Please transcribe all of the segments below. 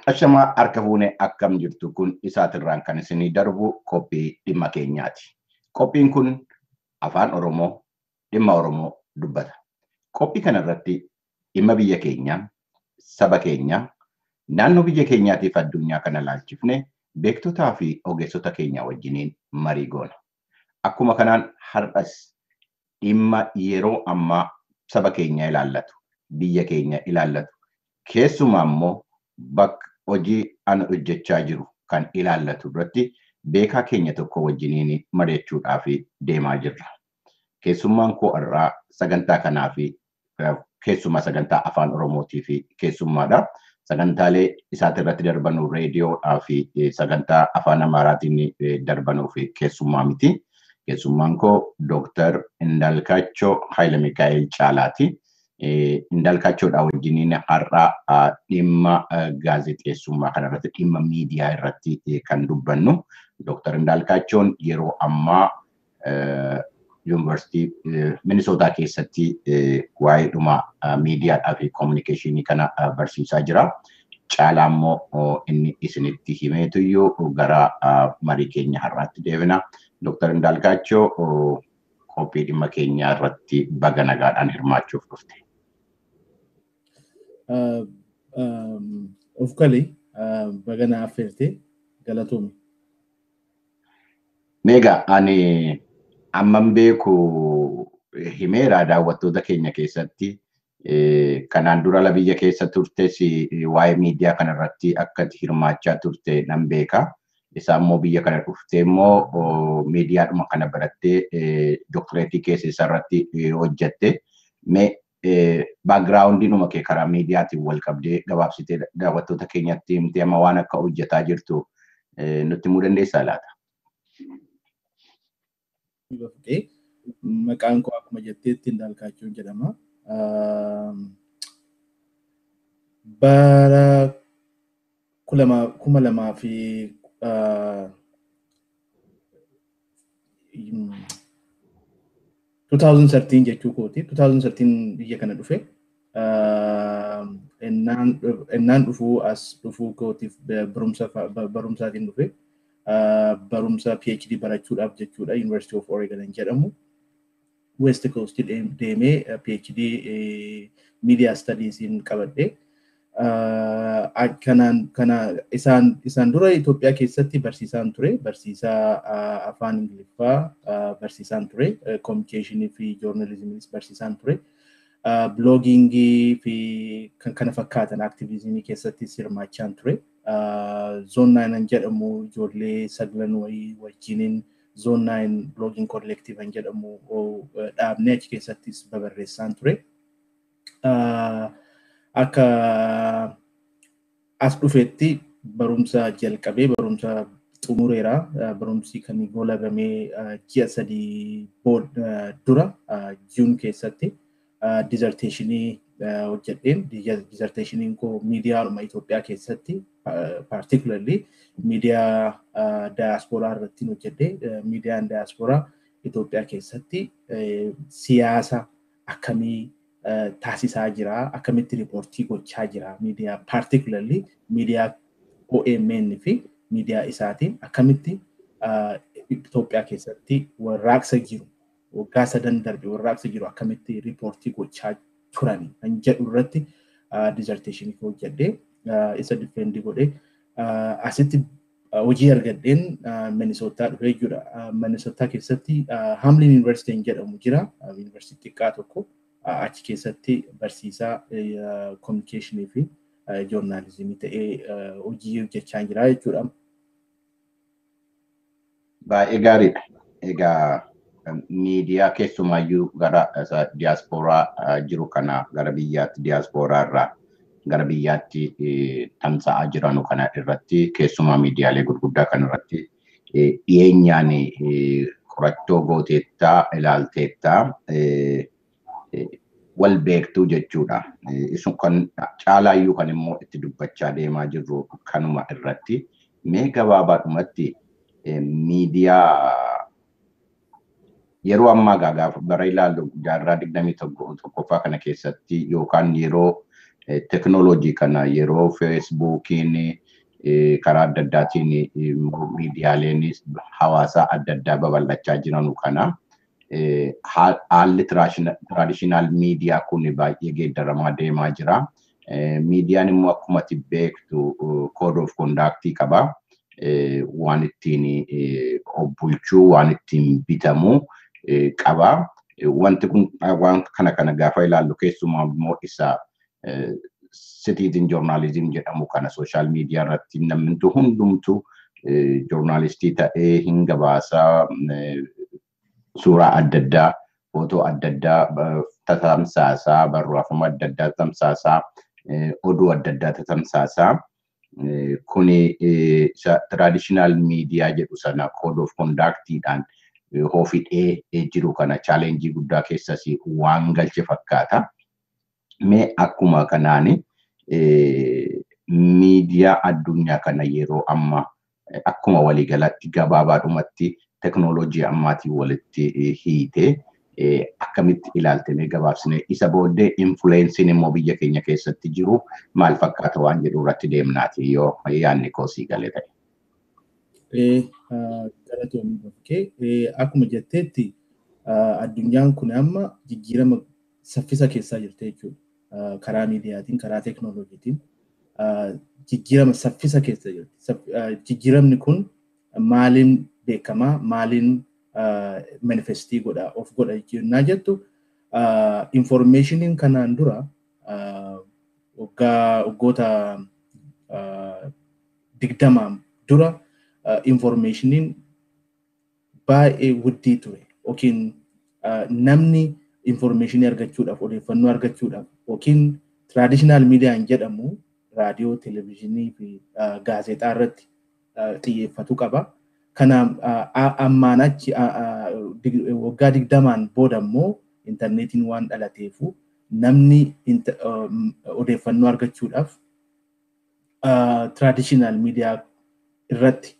Ashamaa harka fuunee akkam jirtu kun isaatirraan kan isinii darbu qophii dhimma keenyaati. Qophiin kun afaan Oromoo dhimma Oromoo dubbata. Qophii kanarratti dhimma biyya keenyaa, saba keenyaa, naannoo biyya keenyaatiif addunyaa kana ilaalchifne beektotaa fi ogeessota keenya wajjiniin marii goona. Akkuma kanaan har'as dhimma yeroo ammaa saba keenya ilaallatu, biyya keenya ilaallatu, keessumaa immoo bakka hojii ani hojjechaa jiru kan ilaallatu irratti beekaa keenya tokko wajjiniin mari'achuudhaaf deemaa jirra. Keessummaan koo irraa sagantaa kanaa fi keessumaa sagantaa afaan Oromootii fi keessummaadha. Sagantaalee isaatirratti darbanuu reediyoodhaa fi sagantaa afaan Amaaraatiin darbanuu fi keessummaa miti. Keessummaan koo Dooktar Indaalkaachoo Haayile Mikaa'el Caalaati. Indaalkaachoodhaa wajjiniin har'aa dhimma gaazexeessummaa kanarratti dhimma miidiyaa irratti kan dubbannu. Dooktar Indaalkaachoon yeroo ammaa yuunivarsiitii Minisootaa keessatti waa'ee dhuma miidiyaadhaa fi koominikeeshinii kana barsiisaa jira. Caalaa immoo inni isinitti himeetuyyuu gara marii keenya har'aatti deebina. Dooktar Indaalkaachoo qophii dhimma keenyaa irratti baga nagaadhaan hirmaachuuf dhufte. Of kali baga na affeerte galatoome. Meegaa ani amman beeku himeera daawwattoota keenya keessatti kanaan dura biyya keessa turtes waa'ee miidiyaa kanarratti akka hirmaachaa turte nan beeka. Isaan immoo biyya kana dhuftee immoo miidiyaadhuma kana barattee dooktireetii keessa isarratti hojjette. Baagiraawundiinuma kee karaa miidiyaatiin wal qabdee gabaabsitee daawwattoota keenyatti himtee amma waan akka hojjetaa jirtu nutti himuu dandeessaa laata? Maqaan koo akkuma jetteetti Indaalkaachoon jedhama. Bara 2013 jechuu kooti. 2013 biyya kana dhufe. Ennaan dhufuu kootiif barumsaatiin dhufe. Barumsa PhD barachuudhaaf jechuudha. University of Oregon jedhamu. West Coast deemee PhD Media Studiesiin qabadhe. Isaan dura Itoophiyaa keessatti barsiisaan ture. Barsiisaa afaan Ingiliffaa barsiisaan ture. Communicationii fi joornaalizimiinis barsiisaan ture. Bloogingii fi kan kana fakkaatan aktiviizimii keessatti hirmaachaan ture. Zone 9 jedhamu ijoollee saglan wajjiniin Zone 9 blogging collective jedhamu dhaabnee achi keessattis babarreessaan ture. Akka as dhufetti barumsa jalqabee barumsa xumureera. Barumsi kan goolabamee ji'a 3 dura Juun keessatti dissertationii hojjedheen. Dissertationiin koo miidiyaadhuma Itoophiyaa keessatti particularly miidiyaa daayasporaa irratti hojjedhe. Miidiyaan daayasporaa Itoophiyaa keessatti siyaasa akkamii taasisaa jira, akkamitti riipoortii gochaa jira, miidiyaa particularly miidiyaa OMN fi miidiyaa isaatiin akkamitti Itoophiyaa keessatti warraaqsa jiru, waggaa 3 darbe warraaqsa jiru akkamitti riipoortii gochaa turani kan jedhu irratti dissertationii hojjedhe. Isa difeendii godhe asitti hojii argadheen Minisootaa dhufee jira. Minisootaa keessatti Hamlin University jedhamu jira. Universitii xiqqaa tokko. Achi keessatti barsiisaa communicationii fi joornaalizimii ta'ee hojii hojjechaa jira jechuudha. Baay'ee gaariidha. Egaa miidiyaa keessumaayyuu gara diyaasporaa jiru kana gara biyyaatti diyaasporaa irraa gara biyyaatti tamsa'aa jiranu kana irratti keessumaa miidiyaalee gurguddaa kan irratti dhiyeenyaan qorachoo gooteettaa ilaalteettaa wal beektuu jechuudha. Isun kan caalaayyuu kan immoo itti dubbachaa deemaa jirru kanuma irratti mee gabaabaadhumatti miidiyaa yeroo ammaa gaafa bara ilaallu jaarraa 21ffaa kana keessatti yookaan yeroo teknooloojii kana yeroo feesbuukiin karaa adda addaatiin miidiyaaleen hawaasaa adda addaa babal'achaa jiranu kana haalli tiraadishinaal miidiyaa kun baay'ee geeddaramaa deemaa jira. Miidiyaan immoo akkuma ati beektu code of conduct qaba. Waan ittiin bulchuu, waan ittiin bitamu qaba. Wanti kun waan kana gaafa ilaallu keessumaa immoo isa citizen journalism jedhamu kana social media irratti namni hundumtu journalistii ta'ee hin gabaasaa suuraa adda addaa, footoo adda addaa tamsaasaa, barreeffama adda addaa tamsaasaa, oduu adda addaa tamsaasaa. Kuni traditional media jedhu sana code of conductidhaan hofidhee jiru kana challenge guddaa keessas waan galche fakkaata. Mee akkuma kanaani miidiyaa addunyaa kana yeroo amma akkuma waliigalatti gabaabaadhumatti teknooloojii ammaatiin walitti hiite akkamitti ilaaltee gabaabsine isa booddee influensiin immoo biyya keenya keessatti jiru maal fakkaata waan jedhu irratti deemnaati yoo yaadni koosii galee ta'e. Galatoomii bakkee akkuma jetteetti addunyaan kun amma jijjiirama saffisa keessaa jirti jechuudha. Karaa miidiyaatiin, karaa teknooloojiitiin jijjiirama saffisa keessa jirti. Jijjiiramni kun maaliin beekamaa, maaliin manifestii godha, of godha jennaa jettu informationiin kanaan dura waggoota 20 dura informationiin baay'ee wuddii ture yookiin namni informationii argachuudhaaf, odeeffannoo argachuudhaaf yookiin traditional media jedhamu raadiyoo, televezyiinii fi gaazexaa irratti xiyyeeffatu qaba. Kana ammaan achi waggaa 20 booda immoo intarneetiin waan dhalateefu namni odeeffannoo argachuudhaaf traditional media irratti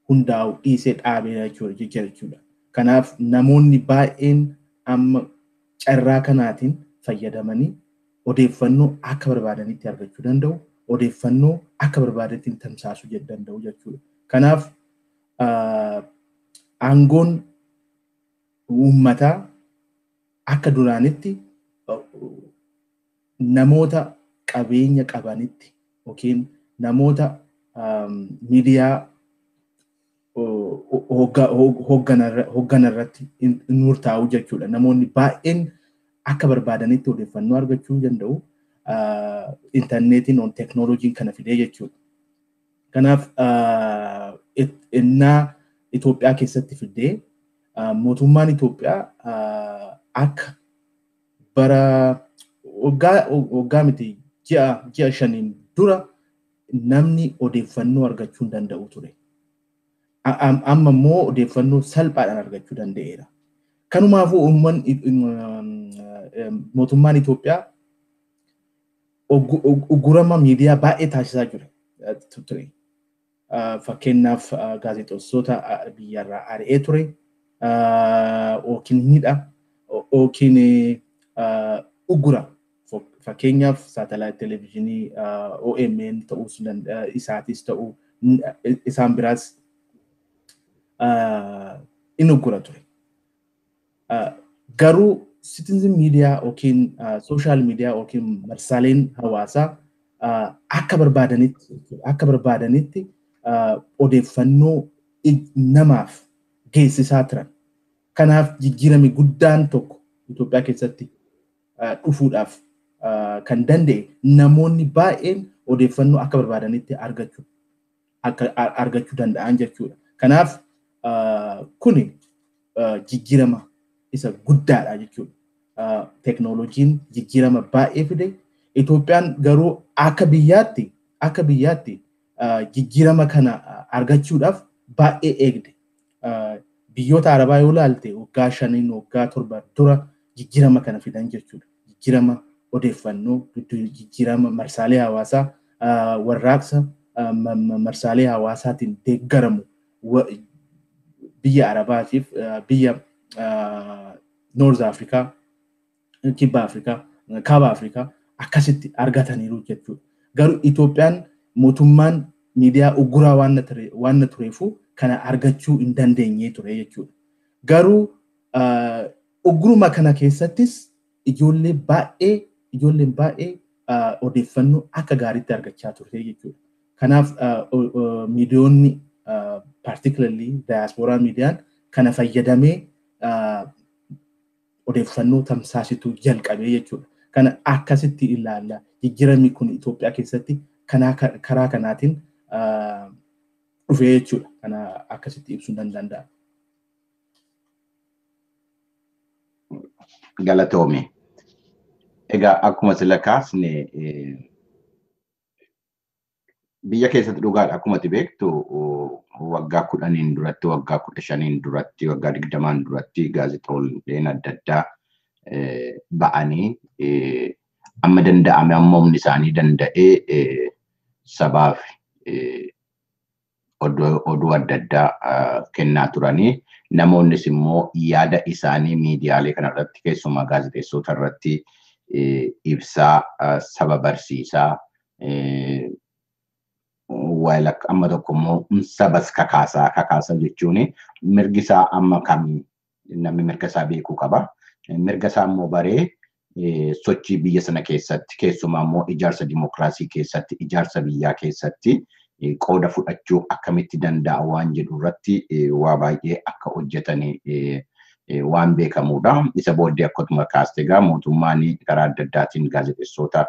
hundaa'u dhiisee dhaabee jechuudha. Kanaaf namoonni baay'een amma carraa kanaatiin fayyadamanii odeeffannoo akka barbaadanitti argachuu danda'u, odeeffannoo akka barbaadanitti tamsaasuu danda'u jechuudha. Kanaaf aangoon uummataa akka duraanitti namoota qabeenya qabanitti yookiin namoota miidiyaa hoogganarratti murtaa'u jechuudha. Namoonni baay'een akka barbaadanitti odeeffannoo argachuu danda'u intarneetiin teknooloojiin kana fidee jechuudha. Kanaaf innaa Itoophiyaa keessatti fidee mootummaan Itoophiyaa akka bara waggaa miti ji'a 5 dura namni odeeffannoo argachuu hin danda'u ture. Amma immoo odeeffannoo salphaadhaan argachuu danda'eera. Kanumaafuu mootummaan Itoophiyaa uggurama miidiyaa baay'ee taasisaa ture. Fakkeenyaaf gaazexeessota biyyarraa ari'ee ture yookiin hidha yookiin uggura. Fakkeenyaaf saatalaayit televezyiinii OMN ta'uu isaatis ta'uu isaan biraas in uggura ture. Garuu citizen media yookiin social media yookiin marsaaleen hawaasaa akka barbaadanitti odeeffannoo namaaf geessisaa turan. Kanaaf jijjiirami guddaan tokko Itoophiyaa keessatti dhufuudhaaf kan danda'e namoonni baay'een odeeffannoo akka barbaadanitti argachuu danda'an jechuudha. Kanaaf kuni jijjiirama isa guddaadha jechuudha. Teknooloojiin jijjiirama baay'ee fide. Itoophiyaan garuu akka biyyaatti jijjiirama kana argachuudhaaf baay'ee eegde. Biyyoota Arabaa yoo ilaalte waggaa 5 waggaa 7 dura jijjiirama kana fidan jechuudha. Jijjiirama odeeffannoo, jijjiirama marsaalee hawaasaa, warraaqsa marsaalee hawaasaatiin deeggaramu biyya Arabaatiif biyya North Afrikaa, Kibba Afrikaa, Kaaba Afrikaa akkasitti argataniiru jechuudha. Garuu Itoophiyaan mootummaan miidiyaa uguraa waan tureefu kana argachuu hin dandeenye ture jechuudha. Garuu uguruma kana keessattis ijoolleen baay'ee odeeffannoo akka gaariitti argachaa turte jechuudha. Kanaaf miidiyoonni particularly diaspora miidiyaan kana fayyadamee odeeffannoo tamsaasituu jalqabee jechuudha. Kana akkasitti ilaalla. Jijjiiramni kun Itoophiyaa keessatti karaa kanaatiin dhufee jechuudha. Kana akkasitti ibsuu danda'a. Galatoome. Egaa akkuma sila kaasne biyya keessatti dhugaadha akkuma ati beektu waggaa 10 duratti, waggaa 15 duratti, waggaa 20 duratti gaazexaawwan adda addaa ba'anii amma danda'ame amma humni isaanii danda'ee sabaaf oduu adda addaa kennaa turanii namoonnis immoo yaada isaanii miidiyaalee kanarratti keessumaa gaazexeessota irratti ibsaa saba barsiisaa waa'ee amma tokko immoo sabas kakaasaa jechuun mirgi isaa amma kam namni mirga isaa beekuu qaba. Mirga isaa immoo baree sochii biyya sana keessatti keessumaa immoo ijaarsa dimokiraasii keessatti ijaarsa biyyaa keessatti qooda fudhachuu akkamitti danda'a waan jedhu irratti waa baay'ee akka hojjetanii waan beekamudha. Isa booddee akkuma kaaste egaa mootummaan karaa adda addaatiin gaazexeessota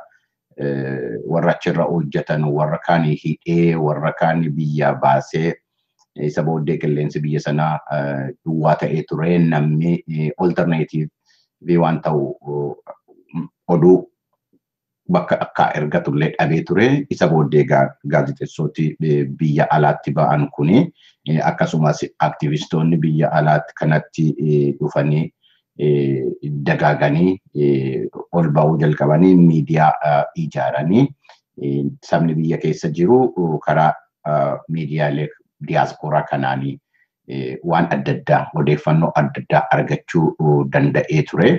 warra achirra hojjetan warra kaan hidhee warra kaan biyya baasee isa booddee qilleensi biyya sanaa duwwaa ta'ee ture namni alternative waan ta'u oduu bakka akka ergatullee dhabee ture. Isa booddee gaazexeessoti biyya alaatti ba'an kuni akkasumas aktivistoonni biyya alaatti kanatti dhufanii dagaaganii ol ba'uu jalqabanii miidiyaa ijaaranii sabni biyya keessa jiru karaa miidiyaalee diiyaasporaa kanaanii waan adda addaa odeeffannoo adda addaa argachuu danda'ee ture.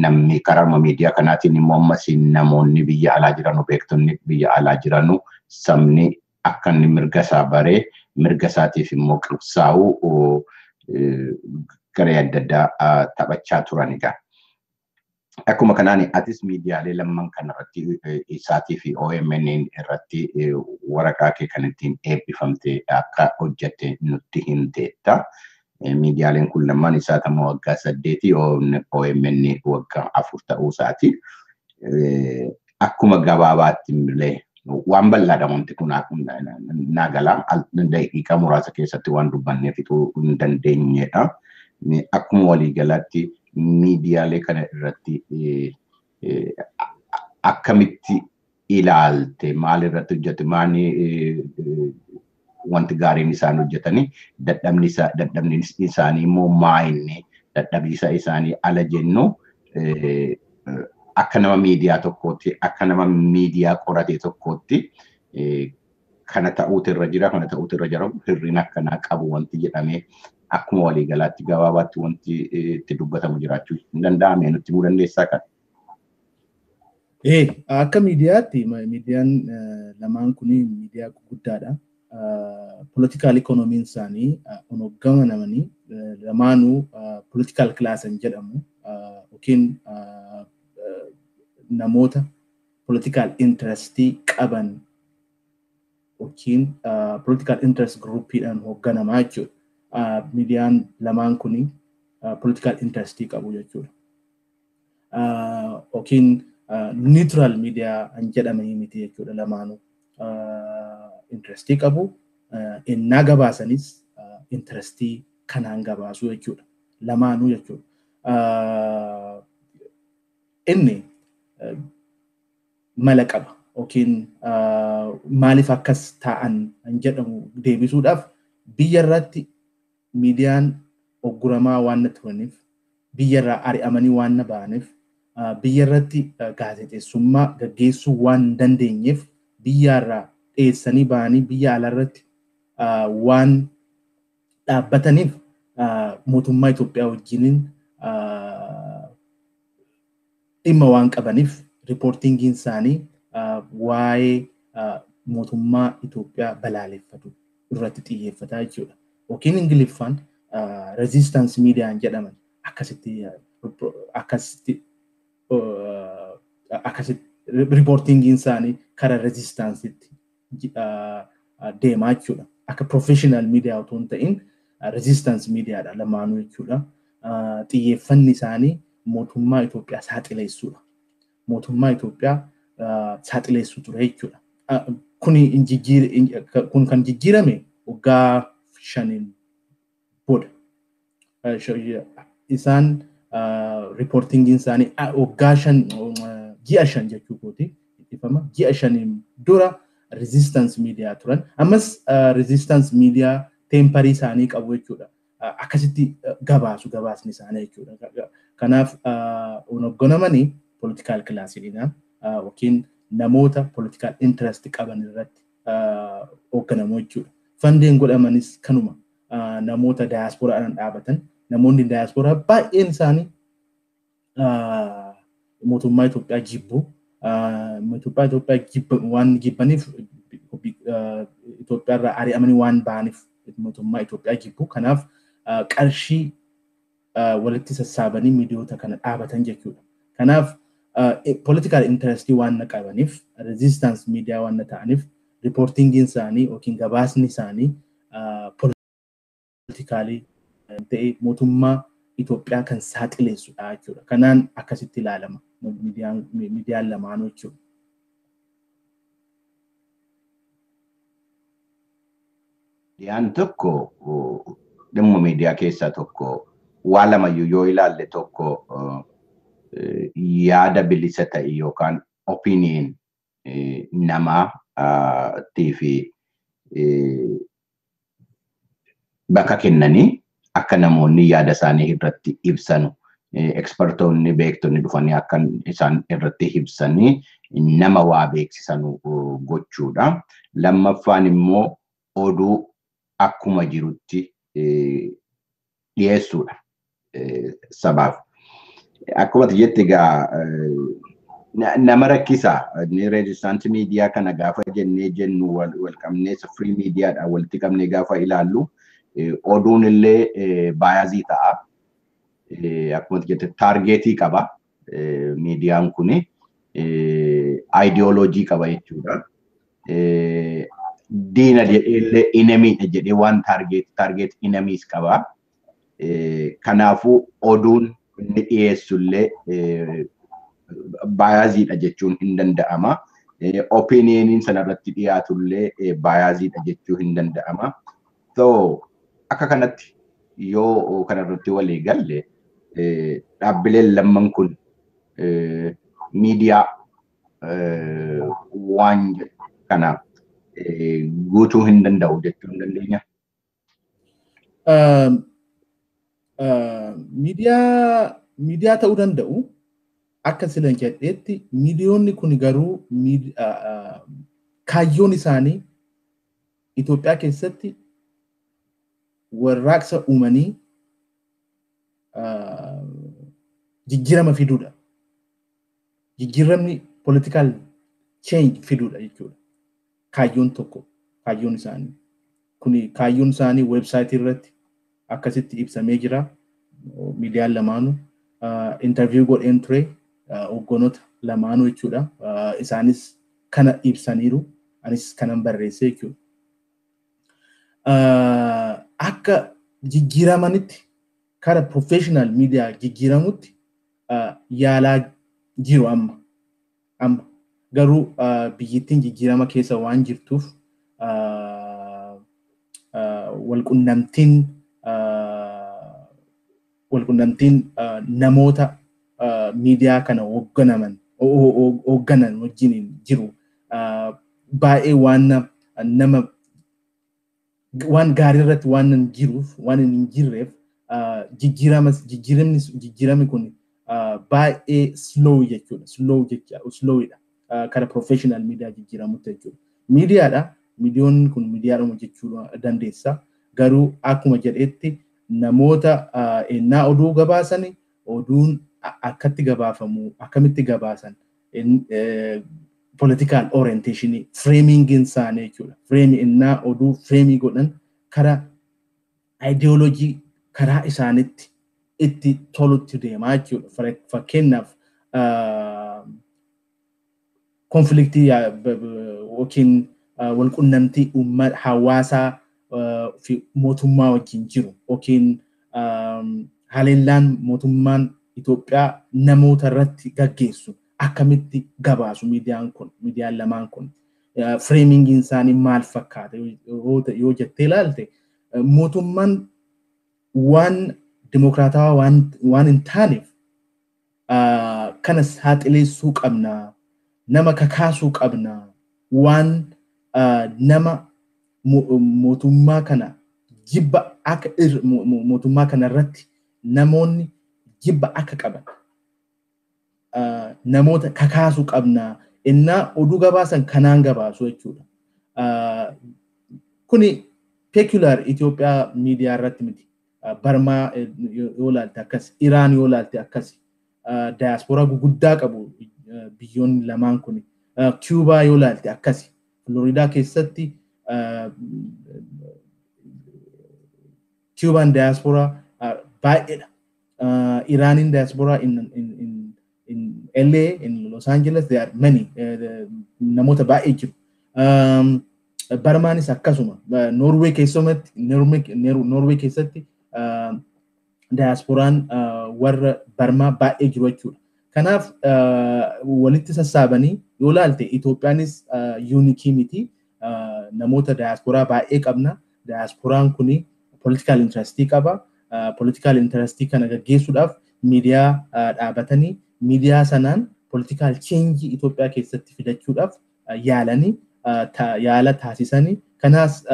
Namni karaa miidiyaa kanaatiin immoo ammas namoonni biyya alaa jiranu beektonni biyya alaa jiranu sabni akka inni mirga isaa baree mirga isaatiif immoo qabsaa'u garee adda addaa taphachaa turanidha. Akkuma kanaan atis miidiyaalee lamman kanarratti isaatii fi OMN irratti waraqaa kee kan ittiin eebbifamte akka hojjette nutti himteetta. Miidiyaaleen kun lamman isaatamoo waggaa 8 OMN waggaa 4 ta'uu isaati. Akkuma gabaabaatti illee waan bal'aadha wanti kun naagala daqiiqaa muraasa keessatti waan dubbannee fixuu hin dandeenyedha. Akkuma waliigalaatti miidiyaalee kana irratti akkamitti ilaalte maal irratti hojjette maani wanti gaariin isaan hojjetanii dadhabni isaanii immoo maayinni dadhabbiisa isaanii ala jennu akka nama miidiyaa tokkootti akka nama miidiyaa qoratee tokkootti kana ta'uutu irra jira hirrina akkanaa qabu wanti jedhamee akkuma waliigalaatti gabaabaatti wanti itti dubbatamu jiraachuu hin danda'ame nutti himuu dandeessaa kan. Akka miidiyaatti miidiyaan lamaan kun miidiyaa guddaadha. Political economiin isaanii onoggama namanii lamaanuu political class jedhamu yookiin namoota political interest qaban yookiin political interest groupiidhaan hoogganamaa jechuudha. Miidiyaan lamaan kun political interest qabu jechuudha. Yookiin neutral media jedhamanii miti jechuudha lamaanuu. Interest qabu innaa gabaasanis interest kanaan gabaasu jechuudha. Lamaanuu jechuudha. Inni mala qaba yookiin maaliif akkas ta'an jedhamu deebisuudhaaf biyya irratti miidiyaan ogguramaa waan turaniif biyya irraa ari'amanii waan ba'aniif biyya irratti gaazexeessummaa gaggeessuu waan dandeenyeef biyya irraa dheessanii ba'anii biyya alaarratti waan dhaabbataniif mootummaa Itoophiyaa wajjiniin dhimma waan qabaniif riipoortingiin isaanii waa'ee mootummaa Itoophiyaa balaaleffatu irratti xiyyeeffata jechuudha. Yookiin Ingiliffaan resistance media jedhaman akkasitti riipoortingiin isaanii karaa resistansiitti deemaa jechuudha. Akka professional media otoo hin ta'in resistance mediaadha lamaanuu jechuudha. Xiyyeeffanni isaanii mootummaa Itoophiyaa saaxileessuudha. Mootummaa Itoophiyaa saaxileessu ture jechuudha. Kun kan jijjiirame waggaa 5 booda. Isaan riipoortingiin isaanii waggaa 5 ji'a 5 jechuu kooti. Ji'a 5 dura resistance media turan. Ammas resistance media temporii isaanii qabu jechuudha. Akkasitti gabaasni isaanii jechuudha. Kanaaf hoogganamanii political classiidhaan yookiin namoota political interest qaban irratti hoogganamu jechuudha. Funding godhamanis kanuma namoota diasporaadhaan dhaabatan. Namoonni diasporaa baay'een isaanii mootummaa Itoophiyaa jibbu. Mootummaa Itoophiyaa waan jibbaniif Itoophiyaarraa ari'amanii waan ba'aniif mootummaa Itoophiyaa jibbu. Kanaaf qarshii walitti sassaabanii miidiyoota kana dhaabatan jechuudha. Kanaaf political interest waan qabaniif resistance media waan ta'aniif riipoortingiin isaanii yookiin gabaasni isaanii politikaalii ta'e mootummaa Itoophiyaa kan saaxileessudha jechuudha. Kanaan akkasitti ilaalama miidiyaan lamaanuu jechuudha. Miidiyaan tokko dhimma miidiyaa keessaa tokko waa lamayyuu yoo ilaalle tokko yaada bilisa ta'e yookaan opinion namaatii fi bakka kennanii akka namoonni yaada isaanii irratti ibsanu ekspertoonni beektonni dhufanii akka isaan irratti ibsanii nama waa beeksisanu gochuudha. Lammaffaan immoo oduu akkuma jirutti dhiyeessuudha sabaaf. Akkuma jette egaa nama rakkisa ni resistance media kana gaafa jennee jennu wal qabnee free mediaadha walitti qabnee gaafa ilaallu oduun illee baayazii ta'a. Akkuma jette targetii qaba miidiyaan kuni ideoloojii qaba jechuudha. Diina jedhee inemiidha jedhee waan target enemies qaba. Kanaafuu oduun inni dhiyeessullee baayaziidha jechuun hin danda'ama. Opinioniin sanarratti dhiyaatullee baayaziidha jechuu hin danda'ama. So akka kanatti yoo kanarratti walii galle dhaabbileen lamman kun miidiyaa waan kana guutuu hin danda'u jechuu hin dandeenya. Miidiyaa ta'uu danda'u. Akka silan jedhetti miidiyoonni kun garuu kaayyoon isaanii Itoophiyaa keessatti warraaqsa uumanii jijjiirama fiduudha. Jijjiiramni political change fiduudha jechuudha. Kaayyoon isaanii. Kuni kaayyoon isaanii websaayitii irratti akkasitti ibsamee jira. Miidiyaan lamaanuu interview godheen ture. Hoggantoota lamaanuu jechuudha. Isaanis kana ibsaniiru. Anis kanan barreesse jechuudha. Akka jijjiiramanitti karaa professional media jijjiiramutti yaalaa jiru amma. Garuu biyyattiin jijjiirama keessa waan jirtuuf walqunnamtiin namoota miidiyaa kana hoogganan wajjin jiru baay'ee waan gaarii irratti waan jiruuf waan hin jirreef jijjiiramni kun baay'ee slow jechuudha. Slowidha. Karaa professional media jijjiiramutti jechuudha. Miidiyaadha. Miidiyoonni kun miidiyaadhuma jechuu dandeessa. Garuu akkuma jedhetti namoota ennaa oduu gabaasani oduun akkamitti gabaasan political orientation framing insanee jechuudha. Frame innaa oduu framing godhan karaa ideology karaa isaanitti itti tolutti deemaa jechuudha. Fakkeenyaaf konfliktii yookiin walqunnamtii uummata hawaasaa fi mootummaa wajjin jiru yookiin haleellaan mootummaan Itoophiyaa namoota irratti gaggeessu akkamitti gabaasu miidiyaan lamaan kun framingin isaanii maal fakkaata yoo jettee ilaalte mootummaan waan dimokiraatawaa waan hin taaneef kana saaxileessuu qabna nama kakaasuu qabna waan nama mootummaa kana jibba akka mootummaa kana irratti namoonni jibba akka qaban namoota kakaasuu qabna innaa oduu gabaasan kanaan gabaasu jechuudha. Kuni peculiar Itoophiyaa miidiyaa irratti miti. Barmaa yoo ilaalte akkas, Iraan yoo ilaalte akkas, diaspora guguddaa qabu biyyoonni lamaan kun. Cuba yoo ilaalte akkas, Florida keessatti Cuban diaspora baay'eedha. Iranian diaspora in LA, in Los Angeles, there are many. Namoota baay'ee jiru. Barmaanis akkasuma. Norway keessatti diasporaan warra Barmaa baay'ee jiru jechuudha. Kanaaf walitti sassaabanii yoo ilaalte Itoophiyaanis yuunikii miti. Namoota diasporaa baay'ee qabna. Diasporaan kuni political interestii qaba. Political interestii kana gaggeessuudhaaf miidiyaa dhaabatanii miidiyaa sanaan political change Itoophiyaa keessatti fidachuudhaaf yaala taasisanii kanaas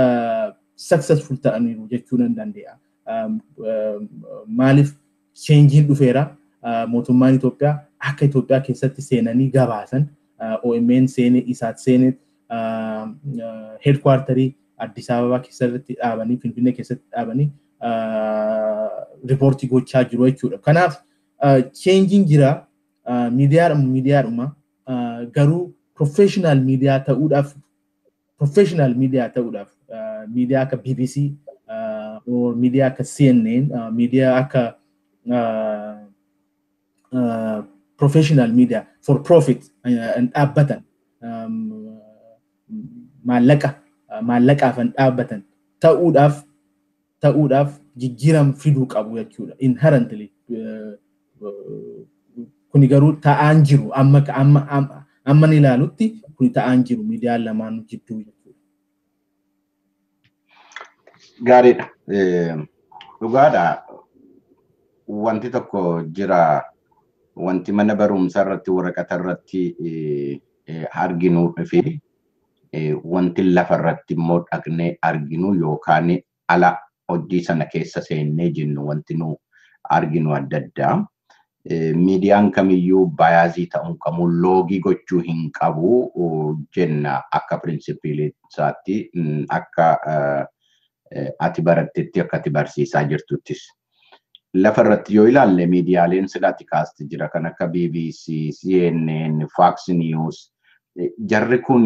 successful ta'aniiru jechuu nan danda'a. Maaliif changein dhufeera mootummaan Itoophiyaa akka Itoophiyaa keessatti seenanii gabaasan OMN seenee isaat seenee headquarterii Addis Ababa keessatti dhaabanii Finfinnee keessatti dhaabanii reportii gochaa jiru jechuudha. Kanaaf changing jira miidiyaadhuma garuu professional media ta'uudhaaf media akka BBC or media akka CNN media akka professional media for profit and dhaabbatan maallaqaaf and dhaabbatan ta'uudhaaf jijjiirama fiduu qabu jechuudha. Inherently kuni garuu ta'aan jiru amma ni ilaalutti kuni ta'aan jiru miidiyaan lamaan jidduu jechuudha. Gaariidha. Dhugaadha. Wanti tokko jira wanti mana barumsaa irratti waraqata irratti arginu fi wanti lafa irratti immoo dhaqnee arginu yookaan ala hojii sana keessa seennee jennu wanti nu arginu adda addaa. Miidiyaan kamiyyuu bayaazii ta'uu qabu loogii gochuu hin qabu jenna akka pirinsipiliisaatti akka ati barattetti akka ati barsiisaa jirtuttis. Lafa irratti yoo ilaalle miidiyaaleen sidaatti kaasti jira kan akka BBC, CNN, Fox News jarri kun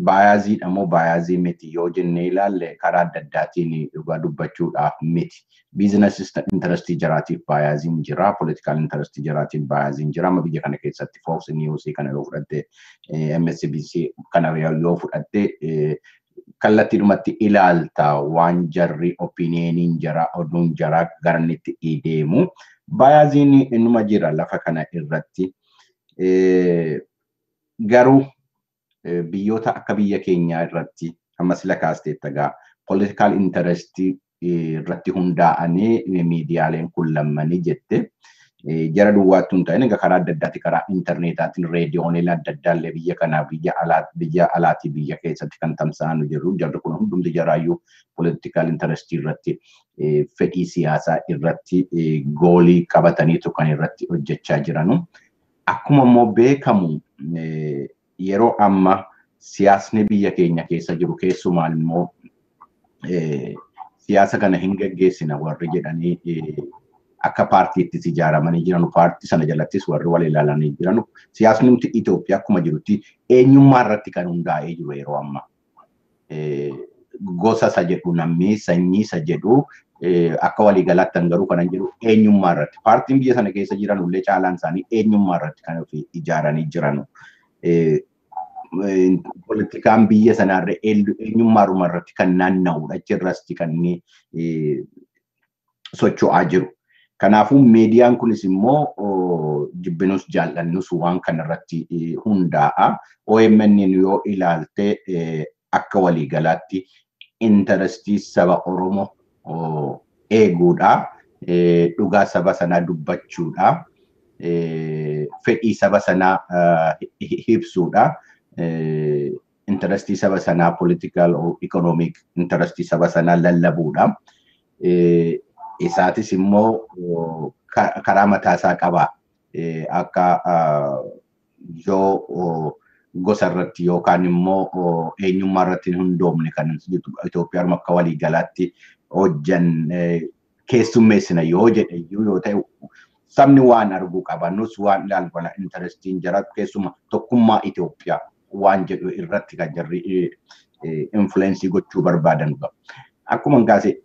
bayaazii moo bayaazii miti yoo jenne ilaalle karaa adda addaatiin dhugaa dubbachuudhaaf miti. Business interestii jiraatiif bayaaziin jira, political interestii jiraatiif bayaaziin jira. Amma biyya kana keessatti Fox News kana yoo fudhatte, MSNBC kana yoo fudhatte kallattiidhumatti ilaalta waan jarri opinioniin jira, oduun jira garanitti deemu. Bayaaziin innuma jira lafa kana irratti. Garuu biyyoota akka biyya keenyaa irratti amma sila kaasteetta gaa political interest irratti hundaa'anii miidiyaaleen kun lammanii jette jara duwwaattuu hin ta'in egaa karaa adda addaati karaa intarneetaatiin reediyooniin adda addaallee biyya kanaa biyya alaatii biyya keessatti kan tamsa'an jiru jarri kun hundumti jaraayyuu political interest irratti fedhii siyaasaa irratti goolii qabataniitu kan irratti hojjechaa jiranu. Akkuma immoo beekamu yeroo amma siyaasni biyya keenya keessa jiru keessumaan immoo siyaasa kana hin gaggeessina warri jedhanii akka paartiittis ijaaramanii jiranu paartii sana jalattis warri wal ilaalanii jiranu siyaasni nuti Itoophiyaa akkuma jirutti eenyummaa irratti kan hundaa'ee jiru yeroo ammaa. Gosa isa jedhu namni sanyii isa jedhu akka waliigalaatti garuu kanan jedhu eenyummaa irratti paartiin biyya sana keessa jiran illee caalaan isaanii eenyummaa irratti kan ofii ijaaranii jiranu. Politikaan biyya sanarra eenyummaa irratti kan naanna'udha achirratti kan inni socho'aa jiru. Kanaafuu miidiyaan kunis immoo jibbinus jaallannus waan kanarratti hundaa'a. OMN yoo ilaalte akka waliigalaatti interestii saba Oromoo eeguudha. Dhugaa saba sanaa dubbachuudha. Fedhii saba sanaa ibsuudha. Interestii saba sanaa political or economic interestii saba sanaa lallabuudha. Isaatis immoo karaa mataasaa qaba. Akka yoo gosa irratti yookaan immoo eenyummaa irratti hundoomne kan Itoophiyaan akka waliigalaatti hojjan keessummeessina yoo jedhe yoo ta'e sabni waan arguu qaba. Nus waan ilaalbala interestiin jara keessuma tokkummaa Itoophiyaa waan jedhu irratti kan jarri influensii gochuu barbaadan. Akkuma gaase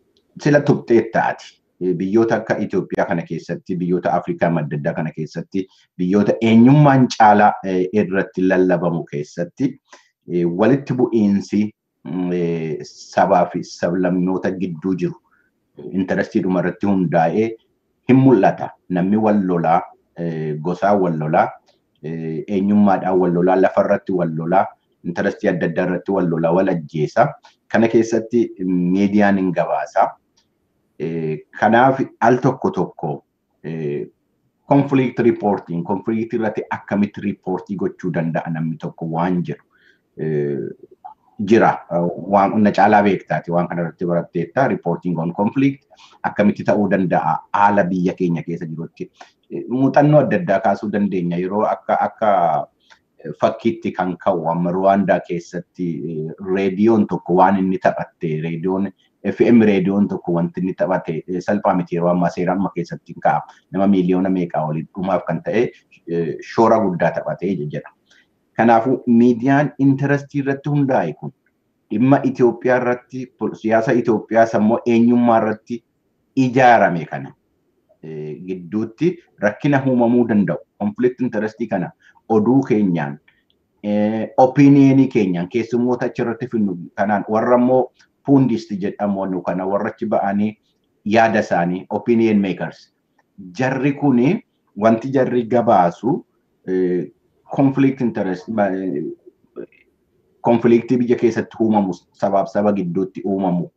sila tuqxee taati. Biyyoota akka Itoophiyaa kana keessatti biyyoota Afrikaa madda addaa kana keessatti biyyoota eenyummaan caalaa irratti lallabamu keessatti walitti bu'iinsi sabaa fi sablammoota gidduu jiru interestiidhuma irratti hundaa'ee hin mul'ata. Namni wal lolaa gosaa wal lolaa eenyummaadhaan wal lolaa lafarratti wal lolaa interestii adda addaa irratti wal lolaa wal ajjeesa. Kana keessatti miidiyaan hin gabaasa. Kanaaf al tokko conflict reporting conflict irratti akkamitti reportii gochuu danda'a namni tokko waan jedhu jira. Waan na caalaa beektaati waan kana irratti baratteetta reporting on conflict akkamitti ta'uu danda'a haala biyya keenya keessa jirutti. Muuxannoo adda addaa kaasuu dandeenya yeroo akka fakkiitti kan ka'u amma Ruwaandaa keessatti reediyoon tokko waan inni taphatte reediyoon FM reediyoon tokko wanti inni taphate salphaa miti yeroo ammaa seera amma keessatti ka'a. Nama miiliyoona meeqaa olii dhumaaf kan ta'e shoora guddaa taphatee jedha. Kanaafuu miidiyaan interestii irratti hundaa'e kun dhimma Itoophiyaa irratti siyaasa Itoophiyaa sammoo eenyummaa irratti ijaarame kana gidduutti rakkina uumamuu danda'u. Conflict interestii kana oduu keenyaan opinionii keenyaan keessummoota achirratti finnu kanaan warra immoo Pundisti jedhamu kana warrachi ba'anii yaada isaanii opinion makers. Jarri kuni wanti jarri gabaasu conflict interest conflict biyya keessatti uumamu sabaaf saba gidduutti uumamu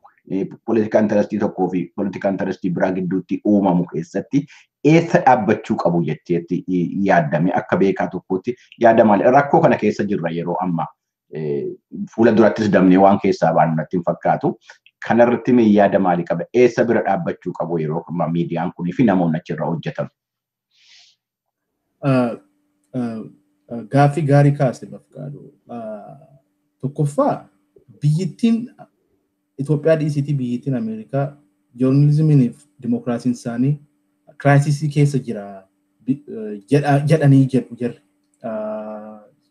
political interest tokkoo fi political interest biraa gidduutti uumamu keessatti eessa dhaabbachuu qabu jetteetti yaadame akka beekaa tokkotti yaada malee rakkoo kana keessa jirra yeroo ammaa. Fuula durattis damnee waan keessaa baanu natti hin fakkaatu. Kanarratti mee yaada maalii qaba? Eessa bira dhaabbachuu qabu yeroo ammaa miidiyaan kunii fi namoonni achirra hojjetan? Gaaffii gaarii kaase Bafqaaduu. Tokkoffaa biyyittiin Itoophiyaa dhiisitii biyyittiin Ameerikaa joornaalizimiin fi dimookiraasiin isaanii kiraayisisii keessa jira jedhanii jedhu jarri.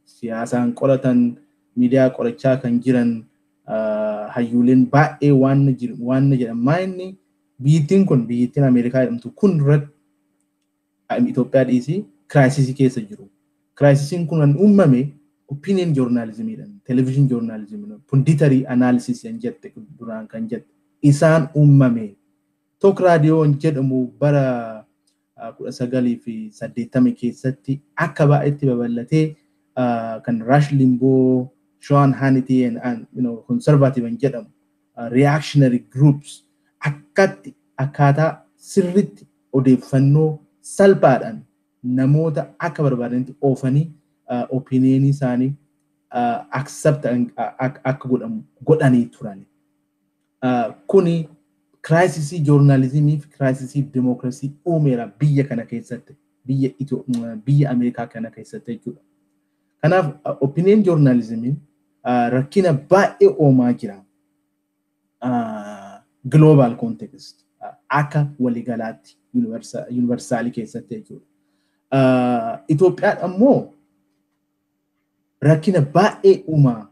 Siyaasaan qoratan miidiyaa qorachaa kan jiran hayyuuleen baay'ee waan jedhan maayinni biyyittiin kun biyyittiin Ameerikaa jedhamtu kun irratti Itoophiyaa dhiisii kiraayisisii keessa jiru. Kiraayisisiin kun kan uumame opinion joornaalizimiidhaan televiizhin joornaalizimiidhaan punditarii anaalisisii jette duraan kan jette isaan uumame. Tok raadiyoon jedhamu bara 1980 keessatti akka baay'eetti babal'atee kan Rush Limbaugh, Sean Hannity and conservative and jedhamu reactionary groups akkaataa sirriitti odeeffannoo salphaadhaan namoota akka barbaadanitti oofanii opinion isaanii accept akka godhanii turan. Kuni crisis journalismii fi crisis democracy uumeera biyya kana keessatti biyya Ameerikaa kana keessatti jechuudha. Kanaaf opinion journalismiin rakkina baay'ee uumaa jira global context akka waligalaatti yuunivarsaalii keessatti jechuudha. Itoophiyaan ammoo rakkina baay'ee uumaa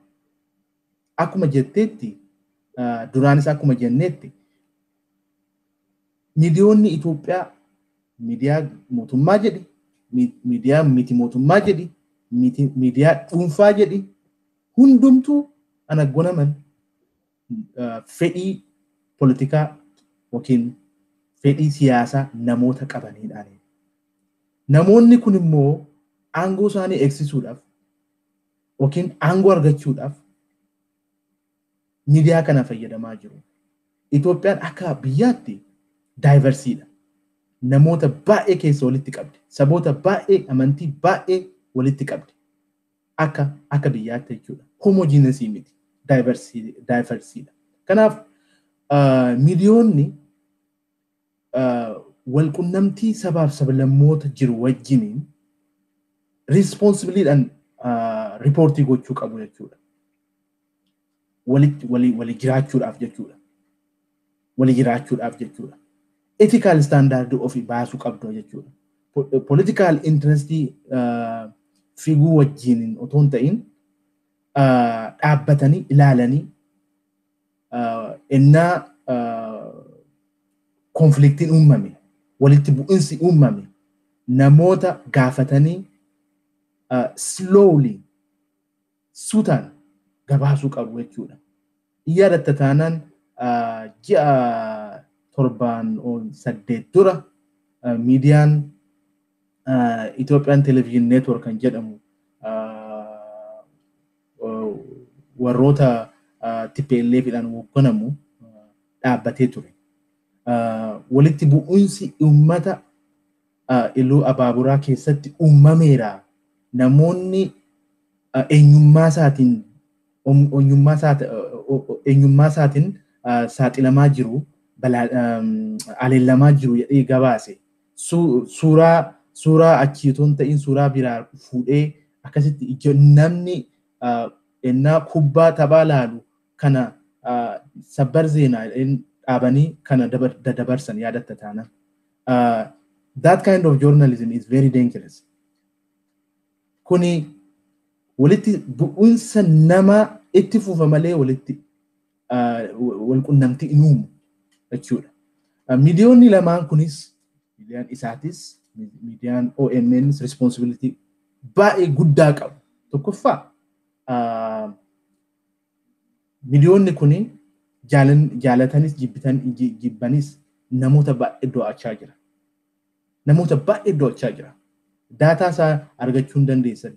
akkuma jetteetti duraanis akkuma jenneetti miidiyoonni Itoophiyaa miidiyaa mootummaa jedhi, miidiyaa miti mootummaa jedhi, miidiyaa dhuunfaa jedhi hundumtuu ana gonaman fedhii politikaa yookiin fedhii siyaasaa namoota qabaniidhaan. Namoonni kun immoo aangoo isaanii eegsisuudhaaf yookiin aangoo argachuudhaaf miidiyaa kana fayyadamaa jiru. Itoophiyaan akka biyyaatti daayivarsiidha. Namoota baay'ee keessa walitti qabdi. Saboota baay'ee, amantii baay'ee walitti qabdi. Akka biyyaatti jechuudha. Homojiinesii miti. Daayivarsiidha. Kanaaf miidiyoonni walqunnamtii sabaaf sablammoota jiru wajjiniin responsibiliidhaan riipoortii gochuu qabu jechuudha. Wali jiraachuudhaaf jechuudha. Wali jiraachuudhaaf jechuudha. Ethical standard ofii baasuu qabdu jechuudha. Political interestii figuu wajjiniin otoo hin ta'in dhaabbatanii ilaalanii innaa konfliktiin uumame, walitti bu'insi uumame, namoota gaafatanii slowly suutaan gabaasuu qabu jechuudha. Yaadatta taanaan ji'a 7 dura miidiyaan Ethiopian Television Network kan jedhamu warroota TPLF'dhaan hoogganamu dhaabbatee ture. Walitti bu'insi uummata Iluu Abaaburaa keessatti uumameera. Namoonni eenyummaa isaatiin saaxilamaa jiru, aleellamaa jiru jedhee gabaase. Suuraa achii otoo hin ta'in suuraa biraa fuudhee akkasitti namni ennaa kubbaa taphaa laalu kana sabbar zeenaa dhaabanii kana dabarsan yaadatta taana. That kind of journalism is very dangerous. Kuni walitti bu'insa nama itti fufa malee walitti walqunnamtii hin uumu jechuudha. Miidiyoonni lamaan kunis miidiyaan isaatis miidiyaan OMN's responsibility baay'ee guddaa qabu. Tokkoffaa miidiyoonni kuni jaalatanis jibbanis namoota baay'ee do'achaa jira. Namoota baay'ee do'achaa jira. Daataa isaa argachuu hin dandeessa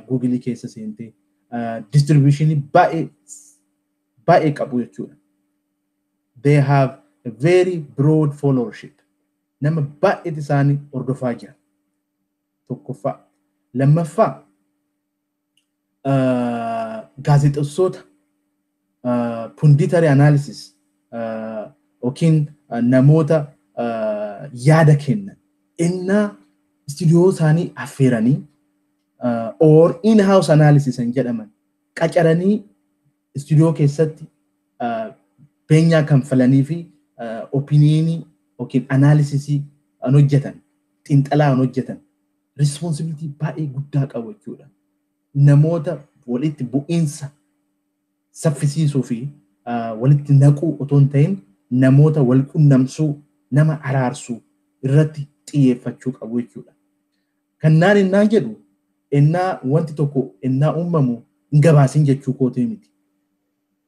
Google keessa seentee distributionii baay'ee qabu jechuudha. They have a very broad followership. Nama baay'eetu isaanii hordofaa jira. Tokkoffaa. Lammaffaa gaazexeessota punditary analysis yookiin namoota yaada kennan innaa istiidiyoo isaanii affeeranii or in-house analysis hin jedhaman qacaranii istiidiyoo keessatti beenyaa kanfalanii fi opiniinii yookiin analysisii an hojjetan xiinxalaa an hojjetan responsibility baay'ee guddaa qabu jechuudha. Namoota walitti bu'iinsa saffisiisuu fi walitti naquu otoo hin ta'in namoota wal qunnamsuu nama araarsuu irratti xiyyeeffachuu qabu jechuudha. Kannaan innaan jedhu innaa wanti tokko innaa uumamu hin gabaasin jechuu kootu miti.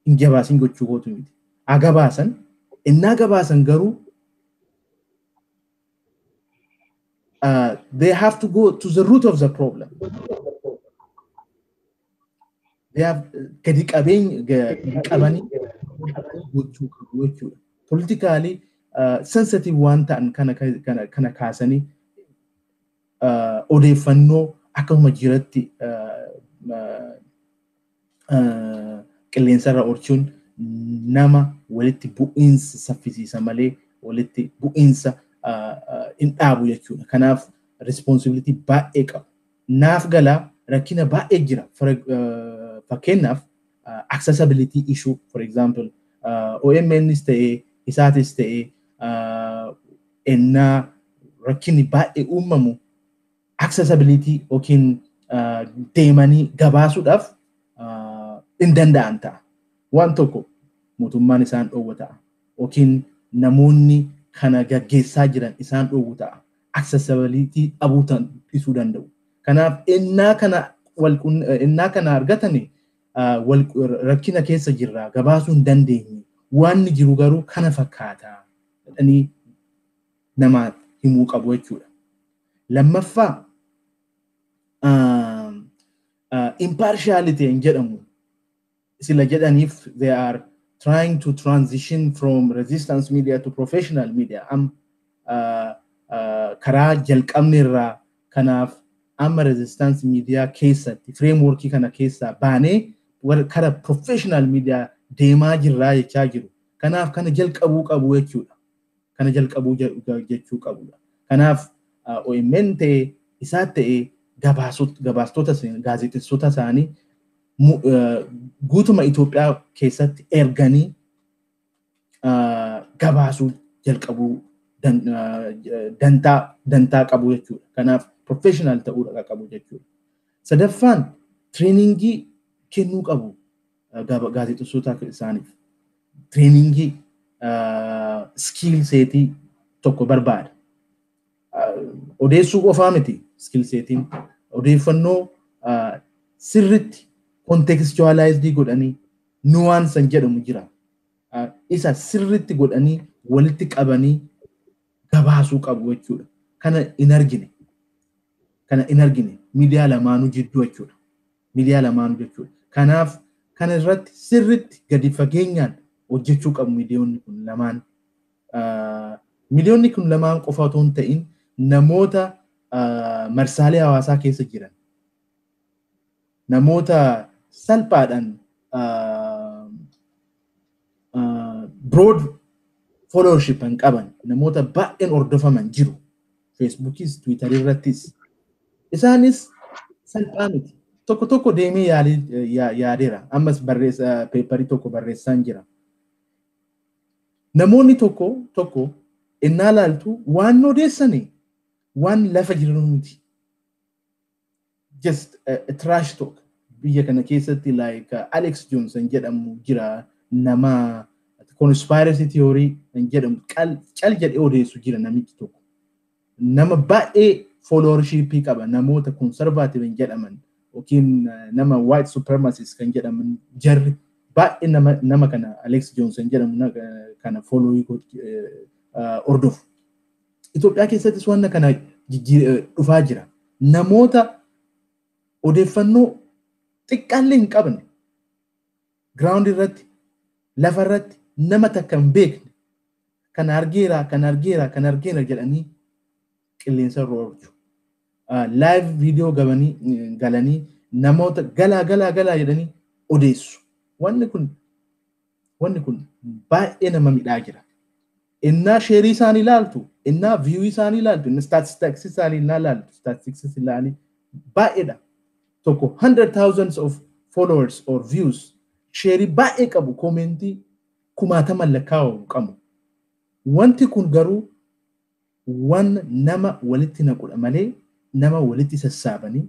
Hin gabaasin gochuu kootu miti. Agabaasan innaa gabaasan garuu they have to go to the root of the problem. They have gadi qabanii gochuu qabu jechuudha. Politically sensitive waan ta'an kana kaasanii odeeffannoo akkuma jiratti qilleensarra oolchuun nama walitti bu'iinsa saffisiisa malee walitti bu'iinsa hin dhaabu jechuudha. Kanaaf responsibility baay'ee qabu. Naaf galaa rakkina baay'ee jira. Fakkeenyaaf accessibility issue for example OMN's ta'ee isaatis ta'ee ennaa rakkinni baay'ee uumamu accessibility yookiin deemanii gabaasuudhaaf hin danda'an ta'a. Waan tokko mootummaan isaan dhoowwa ta'a yookiin namoonni kana gaggeessaa jiran isaan dhoowwu ta'a. Accessibility dhabuu dhiisuu danda'u. Kanaaf innaa kana argatanii rakkina keessa jirra gabaasuu hin dandeenye waan jiru garuu kana fakkaata jedhanii nama himuu qabu jechuudha. Lammaffaa impartiality hin jedhamu sila jedhaniif they are trying to transition from resistance media to professional media. Karaa jalqabne irraa kanaaf amma resistance media keessatti framework kana keessaa baanee karaa professional media deemaa jirraa jechaa jiru. Kanaaf kana jalqabuu qabu jechuudha. Kana jalqabuu jechuu qabudha. Kanaaf OMN ta'ee isaa ta'ee gabaastota gaazexeessota isaanii guutuma Itoophiyaa keessatti erganii gabaasuu jalqabuu dantaa qabu jechuudha. Kanaaf professional ta'uu qabu jechuudha. Sadaffaan trainingii kennuu qabu gaazexeessota isaaniif. Trainingii skill setii tokko barbaada. Odeessuu qofaa miti skill setiin odeeffannoo sirritti contextualized godhanii nuance jedhamu jira. Isa sirritti godhanii walitti qabanii gabaasuu qabu jechuudha. Kana hin argine miidiyaa lamaanuu jidduu jechuudha. Miidiyaa lamaanuu jechuudha. Kanaaf kana irratti sirritti gadi fageenyaan hojjechuu qabu miidiyoonni kun lamaan. Miidiyoonni kun lamaan qofa otoo hin ta'in namoota marsaalee hawaasaa keessa jiran namoota salphaadhaan broad followership kan qaban namoota baay'een hordofaman jiru. Facebookis, Twitter irrattis. Isaanis salphaa miti. Tokko deemee yaadeera. Ammas peeparii tokko barreessaan jira. Namoonni tokko innaa laaltu waan odeessanii waan lafa jiran miti. Just a trash talk. Biyya kana keessatti like Alex Johnson jedhamu jira. Nama conspiracy theory jedhamu cal jedhee odeessu jira namichi tokko. Nama baay'ee followership qaba. Namoota conservative jedhaman yookiin nama white supremacist kan jedhaman jarri baay'ee nama kana Alex Johnson jedhamu kana follow hordofu. Itoophiyaa keessattis waan kana dhufaa jira. Namoota odeeffannoo xiqqaallee hin qabne ground irratti lafa irratti nama takka hin beekne kan argeera jedhanii qilleensa irra oolchu. Live video galanii namoota galaa jedhanii odeessu. Wanni kun baay'ee nama midhaa jira. Innaa sheerii isaanii ilaaltu, innaa view isaanii ilaaltu, innaa statistics isaanii ilaaltu, statistics ilaanii baay'eedha. Tokko 100,000 of followers or views sheerii baay'ee qabu, komentii 10,000 lakkaa'u qabu. Wanti kun garuu waan nama walitti naqudha malee nama walitti sassaabanii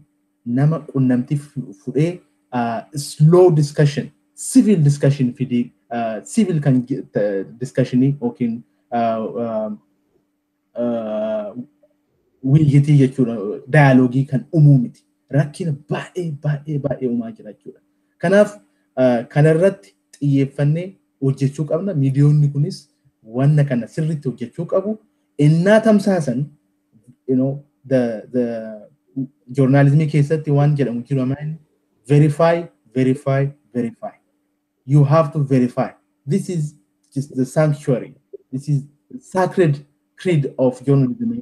nama qunnamtii fudhee slow discussion, civil discussion fidee civil kan discussionii yookiin wiyyitii jechuudha dialoogii kan uumuu miti. Rakkina baay'ee uumaa jira jechuudha. Kanaaf kanarratti xiyyeeffannee hojjechuu qabna. Miidiyoonni kunis wanna kana sirriitti hojjechuu qabu. Innaa tamsaasan the journalism keessatti waan jedhamu jiru amaan verify. You have to verify. This is just the sanctuary. This is the sacred creed of journalism.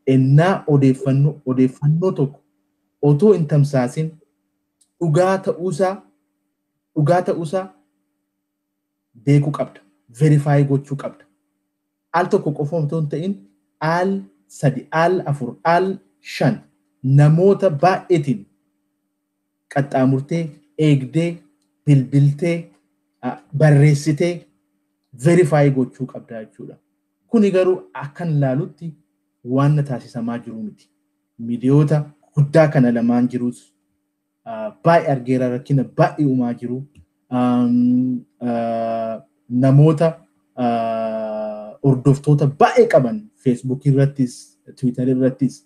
Innaa odeeffannoo tokko otoo hin tamsaasin dhugaa ta'uusaa beekuu qabda. Verify gochuu qabda. Al tokko qofa otoo hin ta'in al 3, al 4, al 5 namoota baay'eetiin qaxxaamurtee eegdee bilbiltee barreessitee verify gochuu qabda jechuudha. Kuni garuu akkan ilaalutti waan taasisamaa jiru miti. Miidiyoota guddaa kana lamaan jirus baay'ee argeera rakkina baay'ee uumaa jiru. Namoota hordoftoota baay'ee qaban Facebook irrattis, Twitter irrattis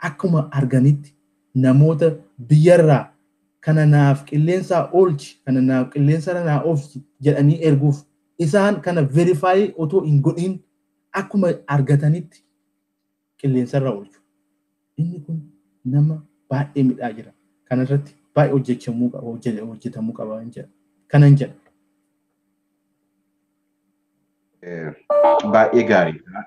akkuma arganitti namoota biyyarraa kana naaf qilleensaa oolchi, kana naaf qilleensarra naa oolchi jedhanii erguuf isaan kana verify otoo hin godhin akkuma argatanitti qilleensarra oolchu. Inni kun nama baay'ee midhaa jira. Kanarratti baay'ee hojjetamuu qaba jedha. Kanan jedha. Baay'ee gaariidha.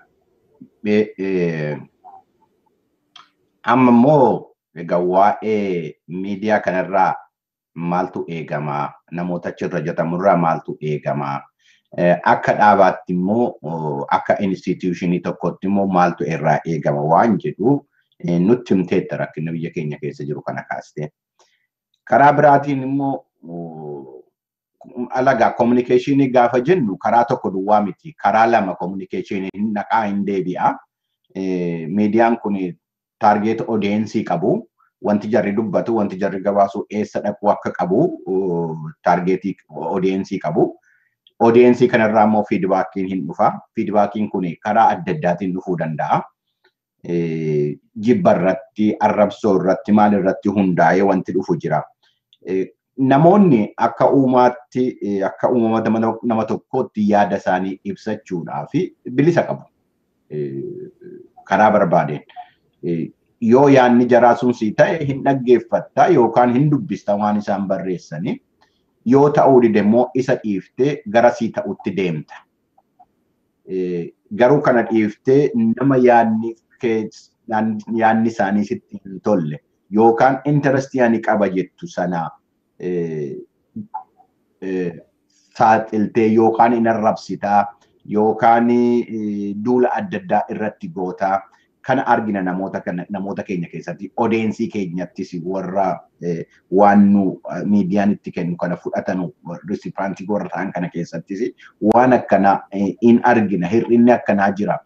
Amma immoo egaa waa'ee miidiyaa kanarraa maaltu eegama? Namoota achirra hojjetamurraa maaltu eegama? Akka dhaabaatti immoo akka instituushinii tokkotti immoo maaltu irraa eegama waan jedhu nutti himteetta rakkina biyya keenya keessa jiru kana kaastee. Karaa biraatiin immoo alagaa kominikeeshinii gaafa jennu karaa tokko duwwaa miti. Karaa lama kominikeeshinii naqaa hin deebi'a. Miidiyaan kun taargeet odeensii qabu. Wanti jarri dubbatu, wanti jarri gabaasu eessa dhaquu akka qabu taargeetii odeensii qabu. Odeensii kanarraa immoo fiidbaakiin hin dhufa. Fiidbaakiin kun karaa adda addaatiin dhufuu danda'a. Jibba irratti, arrabsoo irratti, maal irratti hundaa'ee wanti dhufu jira. Namoonni akka uumaatti, akka uumamata nama tokkootti yaada isaanii ibsachuudhaaf bilisa qabu. Karaa barbaadeen. Yoo yaadni jaraa sun sii ta'e hin dhaggeeffatta yookaan hin dubbista waan isaan barreessanii. Yoo ta'uu dide immoo isa dhiiftee gara sii ta'utti deemta. Garuu kana dhiiftee nama yaadni isaanii sitti hin tolle yookaan intarestii ani qaba jettu sana saaxiltee yookaan hin arrabsitaa yookaan duula adda addaa irratti gootaa kana argina namoota keenya keessatti odeensii keenyattis warra waan nu miidiyaan itti kennu kana fudhatanu risipaantii warra ta'an kana keessattis waan akkana in argina hir'inni akkanaa jira.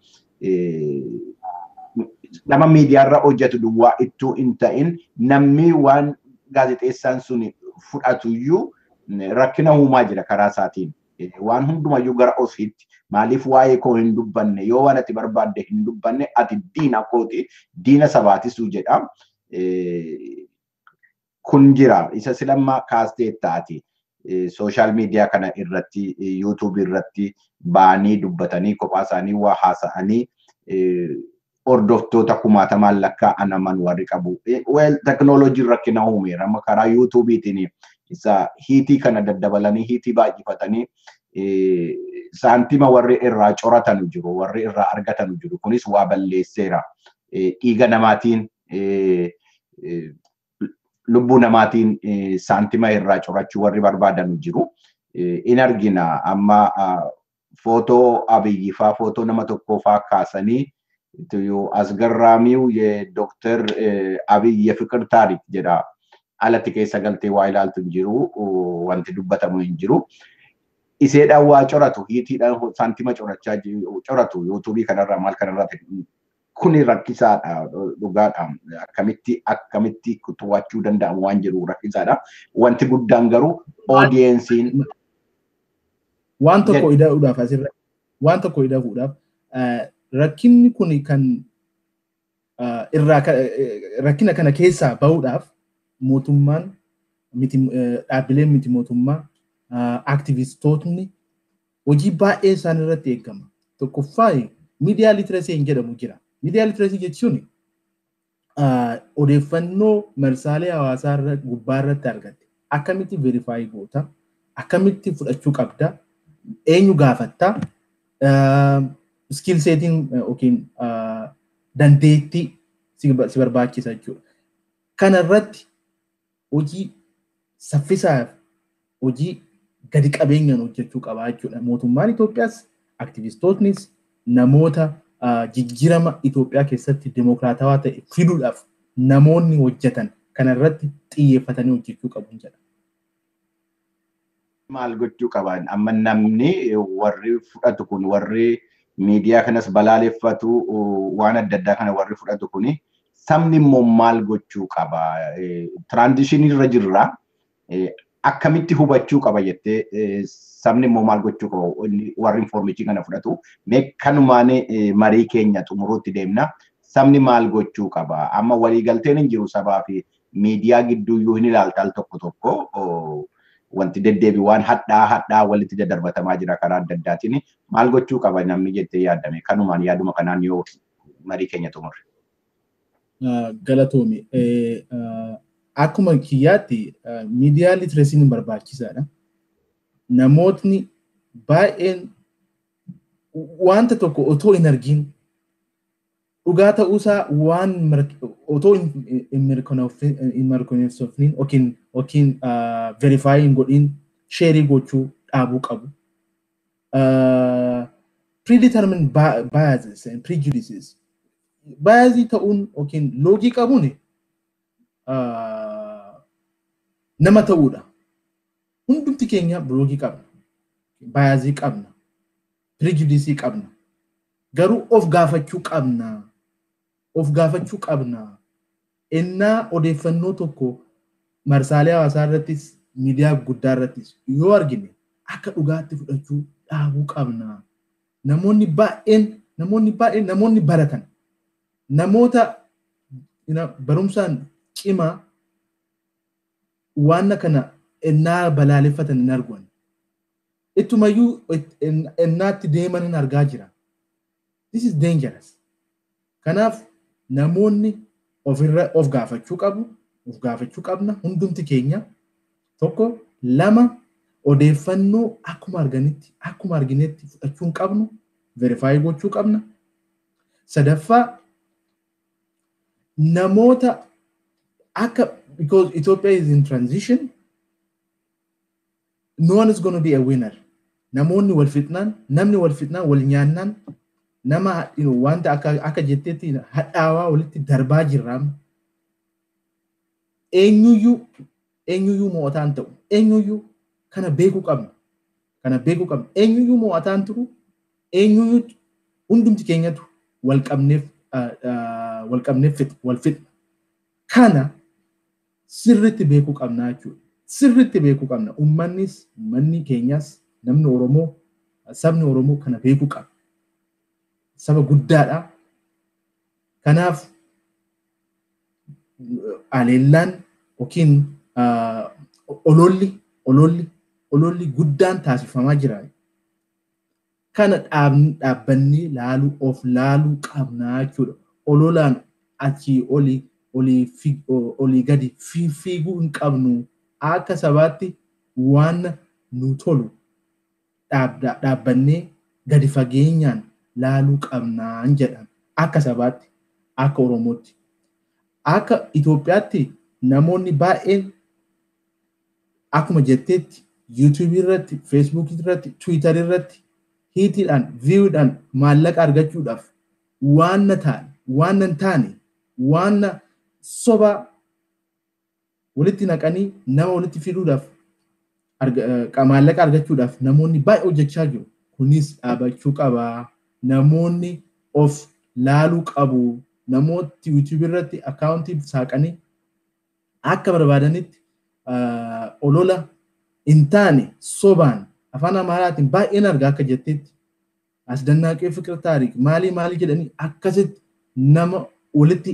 Nama miidiyaarra hojjetu duwwaa ittuu hin ta'in namni waan gaazexeessaan sun fudhatuyyuu rakkina uumaa jira karaa isaatiin. Waan hundumayyuu gara ofiitti maaliif waa'ee koo hin dubbanne yoo waan ati barbaadde hin dubbanne ati diina kooti diina sabaatisuu jedha. Kun jira isa silamma kaastee taati. Sooshaal miidiyaa kana irratti yuutuubii irratti ba'anii dubbatanii kophaa isaanii waa haasa'anii hordoftoota kumaatamaan lakkaa'aman warri qabu. Teknooloojiin rakkina uumeera karaa yuutuubiitiin isa hiitii kana daddabalanii hiitii baay'ifatanii saantima warri irraa coratanu jiru, warri irraa argatanu jiru. Kunis waa balleesseera. Dhiiga namaatiin, lubbuu namaatiin saantima irraa corachuu warri barbaadanu jiru. In argina amma footoo Abiyyi faa footoo nama tokkoo faa kaasanii asgarraamiu Dr. Abiyyi Fikir Taarik jedha. Alatti keessa galtee waa ilaaltu hin jiru, wanti dubbatamu hin jiru. Iseedhaan waa coratu, hiitiidhaan saantima corachaa coratu yuutuubii kanarraa maal kanarraa kuni rakkisaadha dhugaadha. Akkamitti to'achuu danda'amu waan jiru rakkisaadha. Wanti guddaan garuu oodiyeensiin waan tokko ida'uudhaaf asirra waan tokko ida'uudhaaf rakkinni kun kan rakkina kana keessaa bahuudhaaf mootummaan dhaabbileen miti mootummaa aktivistootni hojii baay'ee isaan irratti eegama. Tokkoffaa miidiyaa litiraasii hin jedhamu jira. Miidiyaa litiraasii jechuun odeeffannoo marsaalee hawaasaa gubbaa irratti argatte akkamitti verifaayi goota, akkamitti fudhachuu qabda, eenyu gaafatta, skill seetiin yookiin dandeettii si barbaachisa jechuudha. Kana irratti hojii saffisaaf hojii gadi qabeenyaan hojjechuu qaba jechuudha. Mootummaan Itoophiyaas aktivistootnis namoota jijjiirama Itoophiyaa keessatti dimokiraatawaa ta'e fiduudhaaf namoonni hojjetan kana irratti xiyyeeffatanii hojjechuu qabu jedha. Maal gochuu qaban amma namni warri fudhatu kun warri miidiyaa kanas balaaleffatu waan adda addaa kana warri fudhatu kuni sabni immoo maal gochuu qaba? Tiraanzishinii irra jirra. Akkamitti hubachuu qaba jettee sabni immoo maal gochuu qaba? Warri information kana fudhatu kanumaan marii keenya xumuruutti deemna. Sabni maal gochuu qaba? Amma waliigalteen hin jiru sabaa fi miidiyaa gidduu yoo hin ilaalta al tokko wanti deddeebi waan hadhaa walitti daddarbatamaa jira karaa adda addaatiin maal gochuu qaba namni jettee yaaddame? Kanumaan yaaduma kanaan yoo marii keenya xumurre. Galatoomi. Akkuma kiyyaatti miidiyaa litreesiin barbaachisaadha. Namootni baay'een wanta tokko otoo hin argin dhugaa ta'uusaa waan otoo hin mirkaneessofniin yookiin verify hin godhin sheerii gochuu dhaabuu qabu. Predetermined biases and prejudices. Biasii ta'uun yookiin loogii qabuun nama ta'uudha. Hundumti keenya loogii qabna. Biasii qabna. Prejudice qabna. Garuu of gaafachuu qabna. Of gaafachuu qabna. Innaa odeeffannoo tokko marsaalee hawaasaa irrattis miidiyaa guddaa irrattis yoo argine akka dhugaatti fudhachuu dhaabuu qabna. Namoonni baratan namoota barumsaan cimaa waan kana innaa balaaleffatan hin argan. Ittumayyuu innaatti deeman hin argaa jira. This is dangerous. Kanaaf namoonni of gaafachuu qabu, of gaafachuu qabna hundumti keenya. Tokko, lama odeeffannoo akkuma arginetti fudhachuu qabnu, verify gochuu qabna. Sadaffaa namoota because Ethiopia is in transition, no one is going to be a winner. Namoonni wal fitnaan, namni wal fitnaan, wal nyaannaan, nama wanta akka jetteetti hadhaawaa walitti darbaa jirraam. Eenyuyyuu mo'ataan ta'u, eenyuyyuu kana beekuu qabna. Eenyuyyuu mo'ataan turu, eenyuyyuu hundumti keenyatu wal qabneef fitna. Kana sirriitti beekuu qabna jechuudha. Sirriitti beekuu qabna. Uummanni keenyas, namni Oromoo, sabni Oromoo kana beekuu qaba. Saba guddaadha. Kanaaf aleellaan yookiin ololli guddaan taasifamaa jira. Kana dhaabbannee of laaluu qabna jechuudha. Ololaan achii olii gadi fiiguu hin qabnu. Akka sabaatti waan nu tolu dhaabbannee gadi fageenyaan laaluu qabnaan jedhan. Akka sabaatti, akka Oromootti. Akka Itoophiyaatti namoonni baay'een akkuma jetteetti YouTube irratti, Facebook irratti, Twitter irratti hiitiidhaan, viewdhaan maallaqa argachuudhaaf waan hin taane, waan soba walitti naqanii nama walitti fiduudhaaf maallaqa argachuudhaaf namoonni baay'ee hojjechaa jiru. Kunis dhaabachuu qaba. Namoonni of laaluu qabu. Namooti YouTube irratti akkaawuntii saaqanii akka barbaadanitti olola hin taane sobaan afaan Amaaraatiin baay'een argaa akka jetteetti Asdannaaqee Fiqir Taariq maalii jedhanii akkasitti nama walitti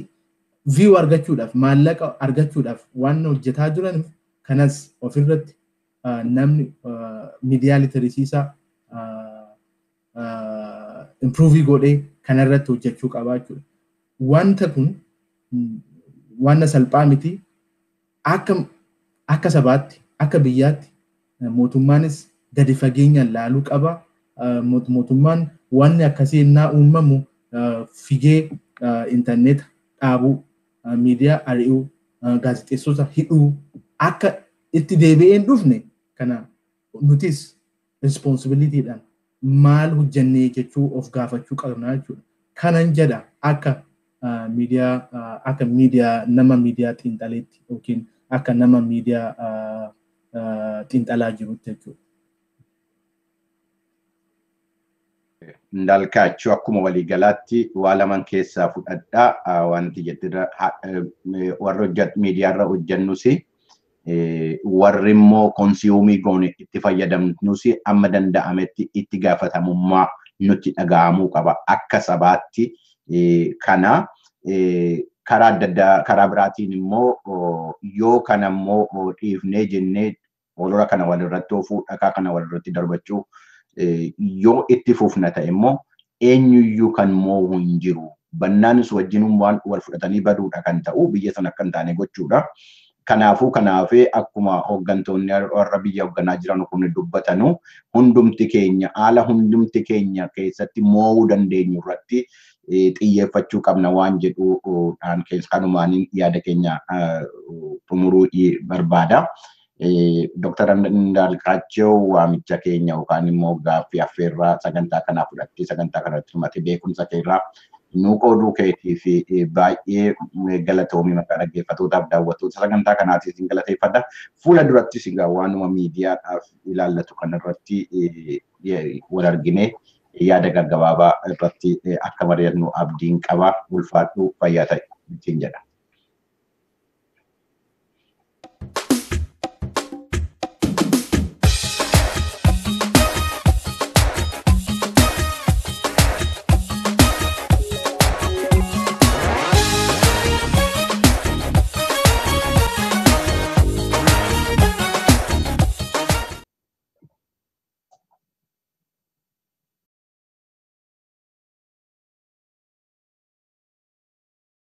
view argachuudhaaf maallaqa argachuudhaaf waan hojjetaa jiraniif kanas ofirratti namni miidiyaa litirisiisaa improve godhee kanarratti hojjechuu qabaa jechuudha. Wanta kun waan salphaa miti. Akka sabaatti, akka biyyaatti mootummaanis gadi fageenyaan laaluu qaba. Mootummaan wanni akkasii innaa uumamu figee intarneeta dhaabuu, miidiyaa ari'uu, gaazexeessota hidhuu akka itti deebi'ee hin dhufne kana nutis responsibilityidhaan maal hojjannee jechuu of gaafachuu qabna jechuudha. Kanan jedha akka miidiyaa nama miidiyaa xiinxaleetti yookiin akka nama miidiyaa xiinxalaa jirutti jechuudha. Ndaalkaachuu akkuma waliigalaatti waa laman keessaa fudhadhaa wanti jettira warra miidiyaarra hojjennus warri immoo konsiiyuumii goone itti fayyadamnus amma danda'ametti itti gaafatamummaa nutti dhaga'amuu qaba akka sabaatti kana karaa adda addaa karaa biraatiin immoo yoo kana immoo dhiifnee jennee olola kana walirratti oofuu dhagaa kana walirratti darbachuu yoo itti fufna ta'e immoo eenyuyyuu kan moo'u hin jiru. Bannaanis wajjin waan wal fudhatanii baduudha kan ta'u biyya sana akka hin taane gochuudha. Kanaafee akkuma hooggantoonni warra biyya hoogganaa jiran kun dubbatanu hundumti keenya haala hundumti keenya keessatti moo'uu dandeenyu irratti xiyyeeffachuu qabna waan jedhuudhaan kanumaan yaada keenya xumuruu barbaada. Dr. Ndaalkaachoo waamicha keenya yookaan immoo gaaffii affeerraa sagantaa kanaa fudhattee sagantaa kanatti hirmaate beekumsa keerraa nuu qooduu keetii fi baay'ee galatoomii maqaa dhaggeeffatootaaf daawwattoota sagantaa kanaatiif isin galateeffadha. Fuula durattis egaa waanuma miidiyaadhaaf ilaallatu kanarratti wal arginee yaada gaggabaabaa irratti akka mari'annu abdiin qaba. Ulfaadhu fayyaa ta'e ittiin jedha.